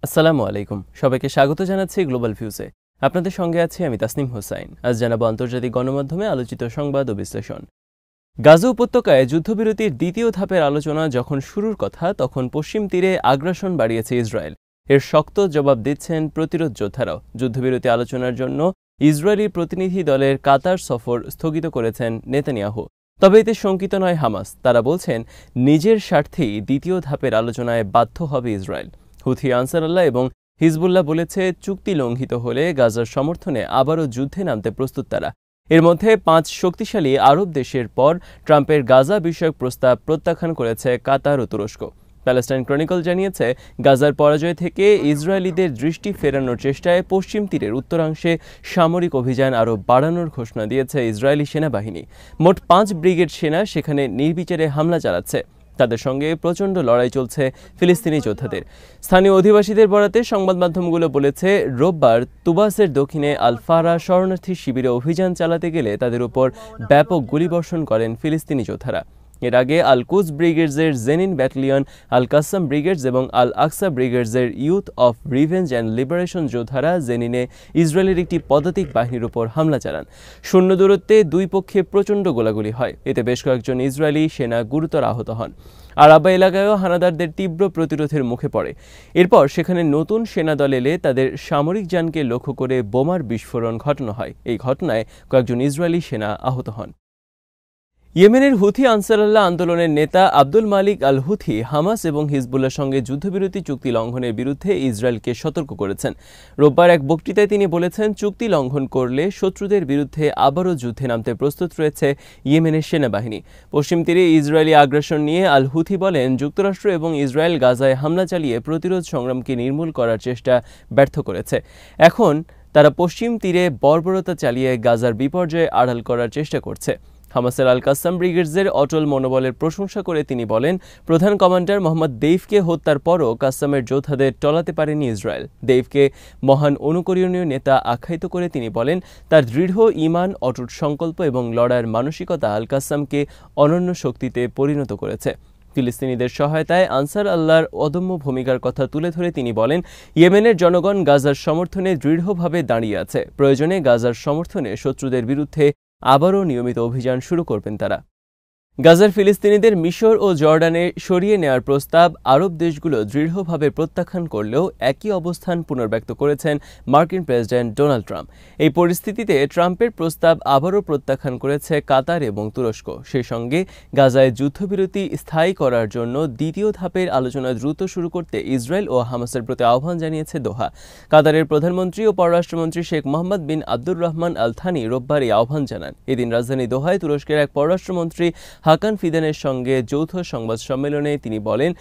আসসালামু আলাইকুম। সবাইকে স্বাগত জানাচ্ছি গ্লোবাল ভিউজে। আপনাদের সঙ্গে আছি আমি তাসনিম হোসাইন। আজ জানাবো আন্তর্জাতিক গণমাধ্যমে আলোচিত সংবাদ ও বিশ্লেষণ। গাজা উপত্যকায় যুদ্ধবিরতির দ্বিতীয় ধাপের আলোচনা যখন শুরুর কথা, তখন পশ্চিম তীরে আগ্রাসন বাড়িয়েছে ইসরায়েল। এর শক্ত জবাব দিচ্ছেন প্রতিরোধ যোদ্ধারাও। যুদ্ধবিরতি আলোচনার জন্য ইসরায়েলি প্রতিনিধি দলের কাতার সফর স্থগিত করেছেন নেতানিয়াহু। তবে এতে শঙ্কিত নয় হামাস। তারা বলছেন, নিজের স্বার্থেই দ্বিতীয় ধাপের আলোচনায় বাধ্য হবে ইসরায়েল। হুথি আনসারুল্লাহ এবং হিজবুল্লাহ বলেছে, চুক্তি লঙ্ঘিত হলে গাজার সমর্থনে আবারও যুদ্ধে নামতে প্রস্তুত তারা। এর মধ্যে 5 শক্তিশালী আরব দেশের পর ট্রাম্পের গাজা বিষয়ক প্রস্তাব প্রত্যাখ্যান করেছে কাতার ও তুরস্ক। প্যালেস্টাইন ক্রনিকল জানিয়েছে, গাজার পরাজয় থেকে ইসরায়েলিদের দৃষ্টি ফেরানোর চেষ্টায় পশ্চিম তীরের উত্তরাংশে সামরিক অভিযান আরও বাড়ানোর ঘোষণা দিয়েছে ইসরায়েলি সেনাবাহিনী। মোট 5 ব্রিগেড সেনা সেখানে নির্বিচারে হামলা চালাচ্ছে। তাদের সঙ্গে প্রচণ্ড লড়াই চলছে ফিলিস্তিনি যোদ্ধাদের। স্থানীয় অধিবাসীদের বরাতে সংবাদ মাধ্যমগুলো বলেছে, রোববার তুবাসের দক্ষিণে আল ফারা শরণার্থী শিবিরে অভিযান চালাতে গেলে তাদের উপর ব্যাপক গুলিবর্ষণ করেন ফিলিস্তিনি যোদ্ধারা। এর আগে আল কুস ব্রিগেডসের জেনিন ব্যাটালিয়ন, আল কাসাম ব্রিগেডস এবং আল আকসা ব্রিগেডসের youth of revenge and liberation যোদ্ধারা জেনিনে ইসরায়েলের একটি পদাতিক বাহিনীর উপর হামলা চালান। শূন্য দূরত্বে দুই পক্ষে প্রচণ্ড গোলাগুলি হয়। এতে বেশ কয়েকজন ইসরায়েলি সেনা গুরুতর আহত হন। আরাবা এলাকায়ও হানাদারদের তীব্র প্রতিরোধের মুখে পড়ে। এরপর সেখানে নতুন সেনাদল এলে তাদের সামরিক যানকে লক্ষ্য করে বোমার বিস্ফোরণ ঘটানো হয়। এই ঘটনায় কয়েকজন ইসরায়েলি সেনা আহত হন। ইয়েমেনের হুথি আনসারুল্লাহ আন্দোলনের নেতা আব্দুল মালিক আল হুথি হামাস এবং হিজবুল্লাহর সঙ্গে যুদ্ধবিরতি চুক্তি লঙ্ঘনের বিরুদ্ধে ইসরায়েলকে সতর্ক করেছেন। রোববার এক বক্তৃতায় তিনি বলেছেন, চুক্তি লঙ্ঘন করলে শত্রুদের বিরুদ্ধে আবারও যুদ্ধে নামতে প্রস্তুত রয়েছে ইয়েমেনের সেনাবাহিনী। পশ্চিম তীরে ইসরায়েলি আগ্রাসন নিয়ে আল হুথি বলেন, যুক্তরাষ্ট্র এবং ইসরায়েল গাজায় হামলা চালিয়ে প্রতিরোধ সংগ্রামকে নির্মূল করার চেষ্টা ব্যর্থ করেছে। এখন তারা পশ্চিম তীরে বর্বরতা চালিয়ে গাজার বিপর্যয় আড়াল করার চেষ্টা করছে। হামাসের আল কাসাম ব্রিগেডসের অটল মনোবলের প্রশংসা করে তিনি বলেন, প্রধান কমান্ডার মোহাম্মদ দেইফকে হত্যার পরও কাসামের যোদ্ধাদের টলাতে পারেনি ইসরায়েল। দেইফকে মহান অনুকরণীয় নেতা আখ্যায়িত করে তিনি বলেন, তার দৃঢ় ঈমান, অটুট সংকল্প এবং লড়াইয়ের মানসিকতা আল কাসামকে অনন্য শক্তিতে পরিণত করেছে। ফিলিস্তিনিদের সহায়তায় আনসার আল্লাহর অদম্য ভূমিকার কথা তুলে ধরে তিনি বলেন, ইয়েমেনের জনগণ গাজার সমর্থনে দৃঢ়ভাবে দাঁড়িয়ে আছে। প্রয়োজনে গাজার সমর্থনে শত্রুদের বিরুদ্ধে আবারও নিয়মিত অভিযান শুরু করবেন তারা। গাজার ফিলিস্তিনিদের মিশর ও জর্ডানে সরিয়ে নেওয়ার প্রস্তাব আরব দেশগুলো দৃঢ়ভাবে প্রত্যাখ্যান করলেও একই অবস্থান পুনর্ব্যক্ত করেছেন মার্কিন প্রেসিডেন্ট ডোনাল্ড ট্রাম্প। এই পরিস্থিতিতে ট্রাম্পের প্রস্তাব আবারও প্রত্যাখ্যান করেছে কাতার এবং তুরস্ক। সেই সঙ্গে গাজায় যুদ্ধবিরতি স্থায়ী করার জন্য দ্বিতীয় ধাপের আলোচনা দ্রুত শুরু করতে ইসরায়েল ও হামাসের প্রতি আহ্বান জানিয়েছে দোহা। কাতারের প্রধানমন্ত্রী ও পররাষ্ট্রমন্ত্রী শেখ মোহাম্মদ বিন আব্দুর রহমান আল থানি রোববার এই আহ্বান জানান। এদিন রাজধানী দোহায় তুরস্কের এক পররাষ্ট্রমন্ত্রী হাকান ফিদানের সঙ্গে যৌথ সংবাদ সম্মেলনে তিনি বলেন,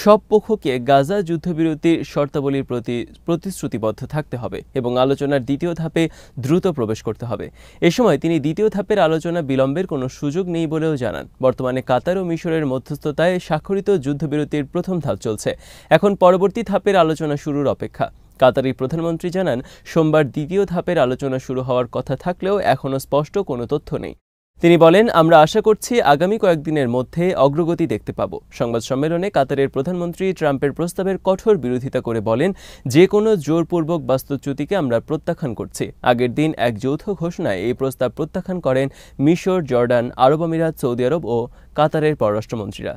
সব পক্ষকে গাজা যুদ্ধবিরতির শর্তাবলীর প্রতি প্রতিশ্রুতিবদ্ধ থাকতে হবে এবং আলোচনার দ্বিতীয় ধাপে দ্রুত প্রবেশ করতে হবে। এ সময় তিনি দ্বিতীয় ধাপের আলোচনা বিলম্বের কোনো সুযোগ নেই বলেও জানান। বর্তমানে কাতার ও মিশরের মধ্যস্থতায় স্বাক্ষরিত যুদ্ধবিরতির প্রথম ধাপ চলছে। এখন পরবর্তী ধাপের আলোচনা শুরুর অপেক্ষা। কাতারি প্রধানমন্ত্রী জানান, সোমবার দ্বিতীয় ধাপের আলোচনা শুরু হওয়ার কথা থাকলেও এখনও স্পষ্ট কোনো তথ্য নেই। তিনি বলেন, আমরা আশা করছি আগামী কয়েকদিনের মধ্যে অগ্রগতি দেখতে পাব। সংবাদ সম্মেলনে কাতারের প্রধানমন্ত্রী ট্রাম্পের প্রস্তাবের কঠোর বিরোধিতা করে বলেন, যে কোনো জোরপূর্বক বাস্তুচ্যুতিকে আমরা প্রত্যাখ্যান করছি। আগের দিন এক যৌথ ঘোষণায় এই প্রস্তাব প্রত্যাখ্যান করেন মিশর, জর্ডান, আরব আমিরাত, সৌদি আরব ও কাতারের পররাষ্ট্রমন্ত্রীরা।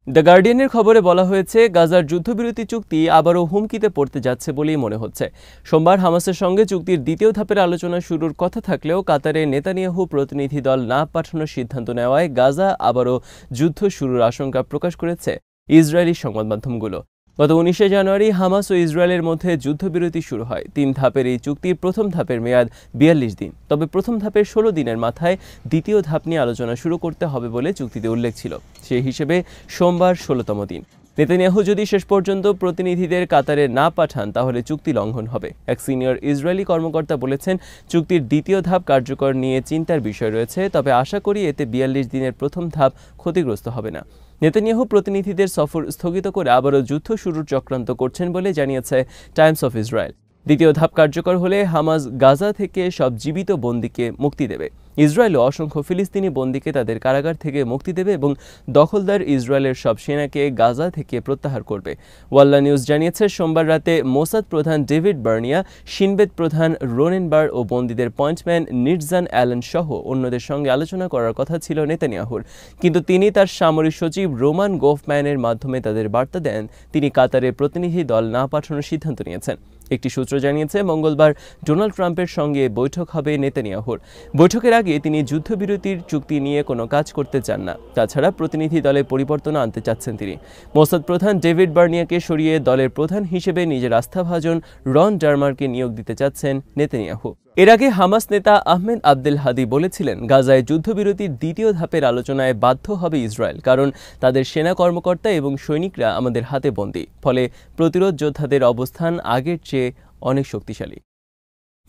দ্য গার্ডিয়ানের খবরে বলা হয়েছে, গাজার যুদ্ধবিরতি চুক্তি আবারও হুমকিতে পড়তে যাচ্ছে বলেই মনে হচ্ছে। সোমবার হামাসের সঙ্গে চুক্তির দ্বিতীয় ধাপের আলোচনা শুরুর কথা থাকলেও কাতারে নেতানিয়াহু প্রতিনিধি দল না পাঠানোর সিদ্ধান্ত নেওয়ায় গাজা আবারও যুদ্ধ শুরুর আশঙ্কা প্রকাশ করেছে ইসরায়েলি সংবাদ মাধ্যমগুলো। গত 19 জানুয়ারি হামাস ও ইসরায়েলের মধ্যে যুদ্ধবিরতি শুরু হয়। 3 ধাপের এই চুক্তির প্রথম ধাপের মেয়াদ 42 দিন। তবে প্রথম ধাপের 16 দিনের মাথায় দ্বিতীয় ধাপ নিয়ে আলোচনা শুরু করতে হবে বলে চুক্তিতে উল্লেখ ছিল। সেই হিসেবে সোমবার 16তম দিন। নেতানিয়াহু যদি শেষ পর্যন্ত প্রতিনিধিদের কাতারে না পাঠান তাহলে চুক্তি লঙ্ঘন হবে। এক সিনিয়র ইসরায়েলি কর্মকর্তা বলেছেন, চুক্তির দ্বিতীয় ধাপ কার্যকর নিয়ে চিন্তার বিষয় রয়েছে, তবে আশা করি এতে 42 দিনের প্রথম ধাপ ক্ষতিগ্রস্ত হবে না। নেতানিয়াহু প্রতিনিধিদের সফর স্থগিত করে আবারও যুদ্ধ শুরুর চক্রান্ত করছেন বলে জানিয়েছে টাইমস অফ ইসরায়েল। দ্বিতীয় ধাপ কার্যকর হলে হামাস গাজা থেকে সব জীবিত বন্দীকে মুক্তি দেবে। ইসরায়েলও অসংখ্য ফিলিস্তিনি বন্দীকে তাদের কারাগার থেকে মুক্তি দেবে এবং দখলদার ইসরায়েলের সব সেনাকে গাজা থেকে প্রত্যাহার করবে। ওয়াল্লা নিউজ জানিয়েছে, সোমবার রাতে মোসাদ প্রধান ডেভিড বার্নিয়া, শিনবেত প্রধান রোনেন বার ও বন্দীদের পয়েন্টম্যান নিটজান অ্যালেন সহ অন্যদের সঙ্গে আলোচনা করার কথা ছিল নেতানিয়াহুর, কিন্তু তিনি তার সামরিক সচিব রোমান গোফম্যানের মাধ্যমে তাদের বার্তা দেন তিনি কাতারের প্রতিনিধি দল না পাঠানোর সিদ্ধান্ত নিয়েছেন। একটি সূত্র জানিয়েছে, মঙ্গলবার ডোনাল্ড ট্রাম্পের সঙ্গে বৈঠক হবে নেতানিয়াহুর। বৈঠকের আগে তিনি যুদ্ধবিরতির চুক্তি নিয়ে কোনো কাজ করতে চান না। তাছাড়া প্রতিনিধি দলে পরিবর্তন আনতে চাচ্ছেন তিনি। মোসাদ প্রধান ডেভিড বার্নিয়াকে সরিয়ে দলের প্রধান হিসেবে নিজের আস্থাভাজন রন ডারমারকে নিয়োগ দিতে চাচ্ছেন নেতানিয়াহু। এর আগে হামাস নেতা আহমেদ আবদেল হাদি বলেছিলেন, গাজায় যুদ্ধবিরতির দ্বিতীয় ধাপের আলোচনায় বাধ্য হবে ইসরায়েল, কারণ তাদের সেনা কর্মকর্তা এবং সৈনিকরা আমাদের হাতে বন্দী। ফলে প্রতিরোধ যোদ্ধাদের অবস্থান আগের চেয়ে অনেক শক্তিশালী।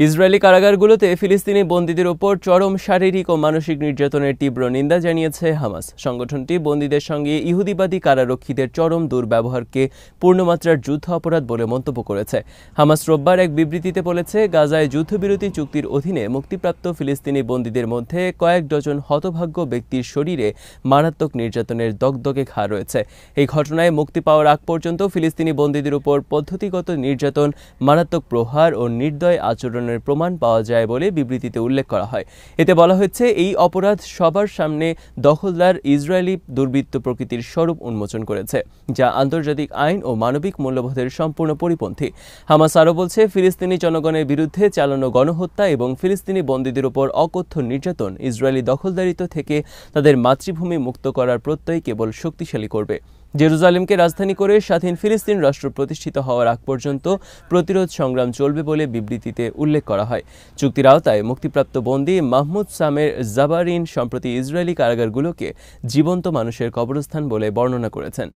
ইসরায়েলি কারাগারগুলোতে ফিলিস্তিনি বন্দীদের ওপর চরম শারীরিক ও মানসিক নির্যাতনের তীব্র নিন্দা জানিয়েছে হামাস। সংগঠনটি বন্দীদের সঙ্গে ইহুদিবাদী কারারক্ষীদের চরম দুর্ব্যবহারকে পূর্ণমাত্রার যুদ্ধ অপরাধ বলে মন্তব্য করেছে। হামাস রোববার এক বিবৃতিতে বলেছে, গাজায় যুদ্ধবিরতি চুক্তির অধীনে মুক্তিপ্রাপ্ত ফিলিস্তিনি বন্দীদের মধ্যে কয়েক ডজন হতভাগ্য ব্যক্তির শরীরে মারাত্মক নির্যাতনের দগদগে ঘা রয়েছে। এই ঘটনায় মুক্তি পাওয়ার আগ পর্যন্ত ফিলিস্তিনি বন্দীদের উপর পদ্ধতিগত নির্যাতন, মারাত্মক প্রহার ও নির্দয় আচরণ প্রমাণ পাওয়া যায় বলে বিবৃতিতে উল্লেখ করা হয়। এতে বলা হয়েছে, এই অপরাধ সবার সামনে দখলদার ইসরায়েলি দুর্বৃত্ত প্রকৃতির স্বরূপ উন্মোচন করেছে, যা আন্তর্জাতিক আইন ও মানবিক মূল্যবোধের সম্পূর্ণ পরিপন্থী। হামাস আরও বলছে, ফিলিস্তিনি জনগণের বিরুদ্ধে চালানো গণহত্যা এবং ফিলিস্তিনি বন্দীদের উপর অকথ্য নির্যাতন ইসরায়েলি দখলদারিত্ব থেকে তাদের মাতৃভূমি মুক্ত করার প্রত্যয় কেবল শক্তিশালী করবে। জেরুজালেমকে রাজধানী করে স্বাধীন ফিলিস্তিন রাষ্ট্র প্রতিষ্ঠিত হওয়ার আগ পর্যন্ত প্রতিরোধ সংগ্রাম চলবে বলে বিবৃতিতে উল্লেখ করা হয়। চুক্তির আওতায় মুক্তিপ্রাপ্ত বন্দী মাহমুদ সামের জাবারিন সম্প্রতি ইসরায়েলি কারাগারগুলোকে জীবন্ত মানুষের কবরস্থান বলে বর্ণনা করেছেন।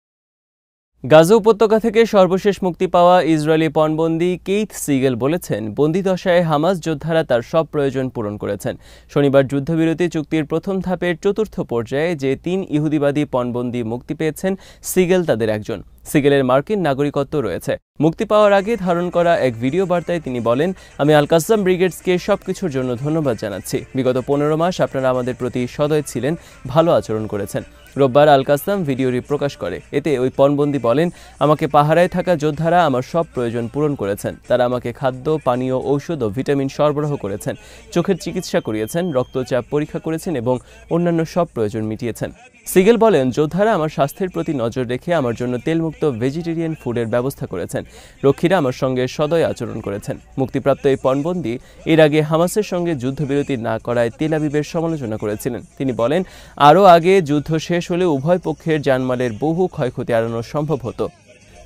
গাজা উপত্যকা থেকে সর্বশেষ মুক্তি পাওয়া ইসরায়েলি পণবন্দী কেইথ সিগেল বলেছেন, বন্দিদশায় হামাস যোদ্ধারা তার সব প্রয়োজন পূরণ করেছেন। শনিবার যুদ্ধবিরতি চুক্তির প্রথম ধাপের চতুর্থ পর্যায়ে যে 3 ইহুদিবাদী পণবন্দী মুক্তি পেয়েছেন, সিগেল তাদের একজন। সিগেলের মার্কিন নাগরিকত্ব রয়েছে। মুক্তি পাওয়ার আগে ধারণ করা এক ভিডিও বার্তায় তিনি বলেন, আমি আল কাসাম ব্রিগেডসকে সবকিছুর জন্য ধন্যবাদ জানাচ্ছি। বিগত 15 মাস আপনারা আমাদের প্রতি সদয় ছিলেন, ভালো আচরণ করেছেন। রোববার আল কাসাম ভিডিওটি প্রকাশ করে। এতে ওই পণবন্দী বলেন, আমাকে পাহারায় থাকা যোদ্ধারা আমার সব প্রয়োজন পূরণ করেছেন। তারা আমাকে খাদ্য, পানীয়, ঔষধ ও ভিটামিন সরবরাহ করেছেন, চোখের চিকিৎসা করিয়েছেন, রক্তচাপ পরীক্ষা করেছেন এবং অন্যান্য সব প্রয়োজন মিটিয়েছেন। সিগেল বলেন, যোদ্ধারা আমার স্বাস্থ্যের প্রতি নজর রেখে আমার জন্য তেলমুক্ত ভেজিটেরিয়ান ফুডের ব্যবস্থা করেছেন। রক্ষীরা আমার সঙ্গে সদয় আচরণ করেছেন। মুক্তিপ্রাপ্ত এই পণবন্দী এর আগে হামাসের সঙ্গে যুদ্ধবিরতি না করায় তেল আবিবের সমালোচনা করেছিলেন। তিনি বলেন, আরও আগে যুদ্ধ শেষ হলে উভয় পক্ষের জানমালের বহু ক্ষয়ক্ষতি এড়ানো সম্ভব হতো।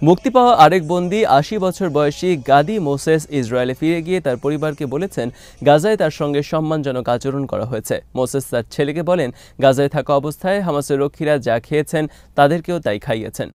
মুক্তি পাওয়া আরেক বন্দী 80 বছর বয়সী গাদি মোসেস ইসরায়েলে ফিরে গিয়ে তার পরিবারকে বলেছেন, গাজায় তার সঙ্গে সম্মানজনক আচরণ করা হয়েছে। মোসেস তার ছেলেকে বলেন, গাজায় থাকা অবস্থায় হামাসের রক্ষীরা যা খেয়েছেন তাদেরকেও তাই খাইয়েছেন।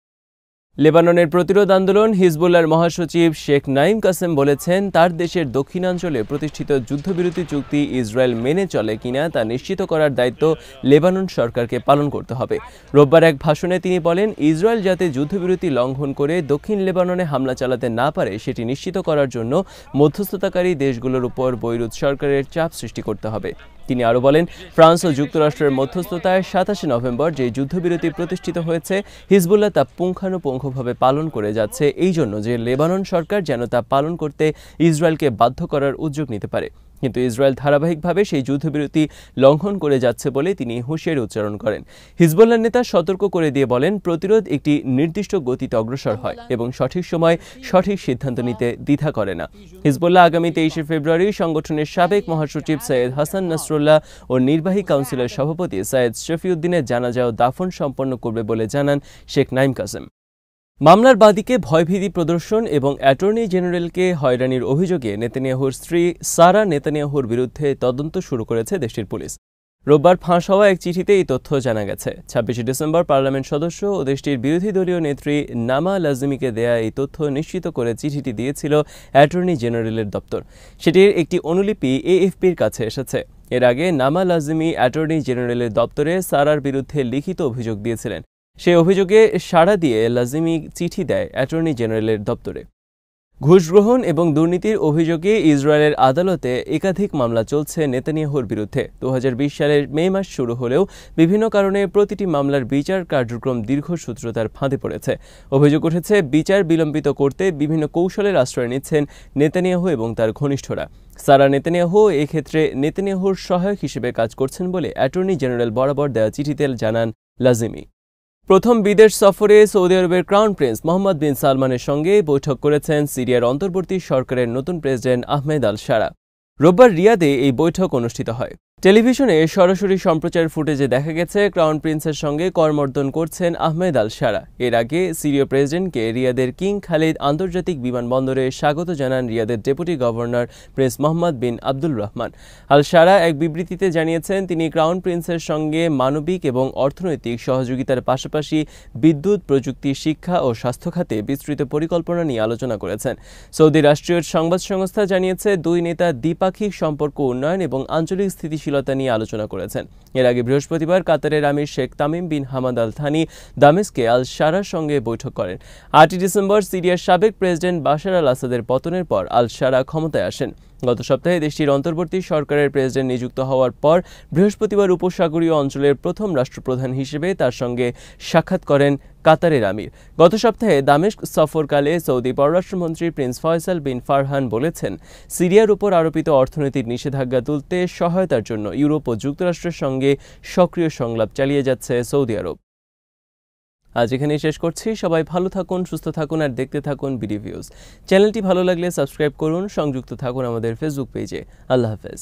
লেবাননের প্রতিরোধ আন্দোলন হিজবুল্লাহর মহাসচিব শেখ নাইম কাসেম বলেছেন, তার দেশের দক্ষিণাঞ্চলে প্রতিষ্ঠিত যুদ্ধবিরতি চুক্তি ইসরায়েল মেনে চলে কিনা তা নিশ্চিত করার দায়িত্ব লেবানন সরকারকে পালন করতে হবে। রোববার এক ভাষণে তিনি বলেন, ইসরায়েল যাতে যুদ্ধবিরতি লঙ্ঘন করে দক্ষিণ লেবাননে হামলা চালাতে না পারে সেটি নিশ্চিত করার জন্য মধ্যস্থতাকারী দেশগুলোর উপর বৈরুত সরকারের চাপ সৃষ্টি করতে হবে। তিনি আরও বলেন, ফ্রান্স ও যুক্তরাষ্ট্রের মধ্যস্থতায় 27 নভেম্বর যে যুদ্ধবিরতি প্রতিষ্ঠিত হয়েছে, হিজবুল্লাহ তা পুঙ্খানুপুঙ্খভাবে পালন করে যাচ্ছে, এই জন্য যে লেবানন সরকার যেন তা পালন করতে ইসরায়েলকে বাধ্য করার উদ্যোগ নিতে পারে। কিন্তু ইসরায়েল ধারাবাহিকভাবে সেই যুদ্ধবিরতি লঙ্ঘন করে যাচ্ছে বলে তিনি হুঁশিয়ারি উচ্চারণ করেন। হিজবুল্লাহ নেতা সতর্ক করে দিয়ে বলেন, প্রতিরোধ একটি নির্দিষ্ট গতিতে অগ্রসর হয় এবং সঠিক সময় সঠিক সিদ্ধান্ত নিতে দ্বিধা করে না। হিজবুল্লাহ আগামী 23 ফেব্রুয়ারি সংগঠনের সাবেক মহাসচিব সৈয়দ হাসান নাসরুল্লাহ ও নির্বাহী কাউন্সিলের সভাপতি সৈয়দ শফিউদ্দিনের জানাজা ও দাফন সম্পন্ন করবে বলে জানান শেখ নাইম কাসেম। মামলার বাদীকে ভয়ভীতি প্রদর্শন এবং অ্যাটর্নি জেনারেলকে হয়রানির অভিযোগে নেতানিয়াহুর স্ত্রী সারা নেতানিয়াহুর বিরুদ্ধে তদন্ত শুরু করেছে দেশটির পুলিশ। রোববার ফাঁস হওয়া এক চিঠিতে এই তথ্য জানা গেছে। 26 ডিসেম্বর পার্লামেন্ট সদস্য ও দেশটির বিরোধী দলীয় নেত্রী নামা লাজমিকে দেয়া এই তথ্য নিশ্চিত করে চিঠিটি দিয়েছিল অ্যাটর্নি জেনারেলের দপ্তর। সেটির একটি অনুলিপি এএফপির কাছে এসেছে। এর আগে নামা লাজমি অ্যাটর্নি জেনারেলের দপ্তরে সারার বিরুদ্ধে লিখিত অভিযোগ দিয়েছিলেন। সেই অভিযোগে সাড়া দিয়ে লাজিমি চিঠি দেয় অ্যাটর্নি জেনারেলের দপ্তরে। ঘুষ গ্রহণ এবং দুর্নীতির অভিযোগে ইসরায়েলের আদালতে একাধিক মামলা চলছে নেতানিয়াহুর বিরুদ্ধে। 2020 সালের মে মাস শুরু হলেও বিভিন্ন কারণে প্রতিটি মামলার বিচার কার্যক্রম দীর্ঘসূত্রতার ফাঁদে পড়েছে। অভিযোগ উঠেছে, বিচার বিলম্বিত করতে বিভিন্ন কৌশলের আশ্রয় নিচ্ছেন নেতানিয়াহু এবং তার ঘনিষ্ঠরা। সারা নেতানিয়াহু এক্ষেত্রে নেতানিয়াহুর সহায়ক হিসেবে কাজ করছেন বলে অ্যাটর্নি জেনারেল বরাবর দেওয়া চিঠিতে জানান লাজিমি। প্রথম বিদেশ সফরে সৌদি আরবের ক্রাউন প্রিন্স মোহাম্মদ বিন সালমানের সঙ্গে বৈঠক করেছেন সিরিয়ার অন্তর্বর্তী সরকারের নতুন প্রেসিডেন্ট আহমেদ আল শারা। রোববার রিয়াদে এই বৈঠক অনুষ্ঠিত হয়। টেলিভিশনে সরাসরি সম্প্রচার ফুটেজে দেখা গেছে ক্রাউন প্রিন্সের সঙ্গে করমর্দন করছেন আহমেদ আল শারা। এর আগে সিরীয় প্রেসিডেন্টকে রিয়াদের কিং খালিদ আন্তর্জাতিক বিমানবন্দরে স্বাগত জানান রিয়াদের ডেপুটি গভর্নর প্রিন্স মোহাম্মদ বিন আব্দুল রহমান। আল শারা এক বিবৃতিতে জানিয়েছেন, তিনি ক্রাউন প্রিন্সের সঙ্গে মানবিক এবং অর্থনৈতিক সহযোগিতার পাশাপাশি বিদ্যুৎ, প্রযুক্তি, শিক্ষা ও স্বাস্থ্য খাতে বিস্তৃত পরিকল্পনা নিয়ে আলোচনা করেছেন। সৌদি রাষ্ট্রীয় সংবাদ সংস্থা জানিয়েছে, দুই নেতা দ্বিপাক্ষিক সম্পর্ক উন্নয়ন এবং আঞ্চলিক স্থিতিশীলতা নিয়ে আলোচনা করেছেন। এর আগে বৃহস্পতিবার কাতারের আমির Sheikh Tamim bin Hamad Al Thani দামেস্কে আল শারার সঙ্গে বৈঠক করেন। 8 ডিসেম্বর সিরিয়ার সাবেক প্রেসিডেন্ট বাশার আল আসাদের পতনের পর আল শারা ক্ষমতায় আসেন। গত সপ্তাহে দেশটির অন্তর্বর্তী সরকারের প্রেসিডেন্ট নিযুক্ত হওয়ার পর বৃহস্পতিবার উপসাগরীয় অঞ্চলের প্রথম রাষ্ট্রপ্রধান হিসেবে তার সঙ্গে সাক্ষাৎ করেন কাতারের আমির। গত সপ্তাহে দামেস্ক সফরকালে সৌদি পররাষ্ট্রমন্ত্রী প্রিন্স ফয়সাল বিন ফারহান বলেছেন, সিরিয়ার উপর আরোপিত অর্থনৈতিক নিষেধাজ্ঞা তুলতে সহায়তার জন্য ইউরোপ ও যুক্তরাষ্ট্রের সঙ্গে সক্রিয় সংলাপ চালিয়ে যাচ্ছে সৌদি আরব। আজ এখানেই শেষ করছি। সবাই ভালো থাকুন, সুস্থ থাকুন আর দেখতে থাকুন বিডি ভিউজ। চ্যানেলটি ভালো লাগলে সাবস্ক্রাইব করুন, সংযুক্ত থাকুন আমাদের ফেসবুক পেজে। আল্লাহ হাফেজ।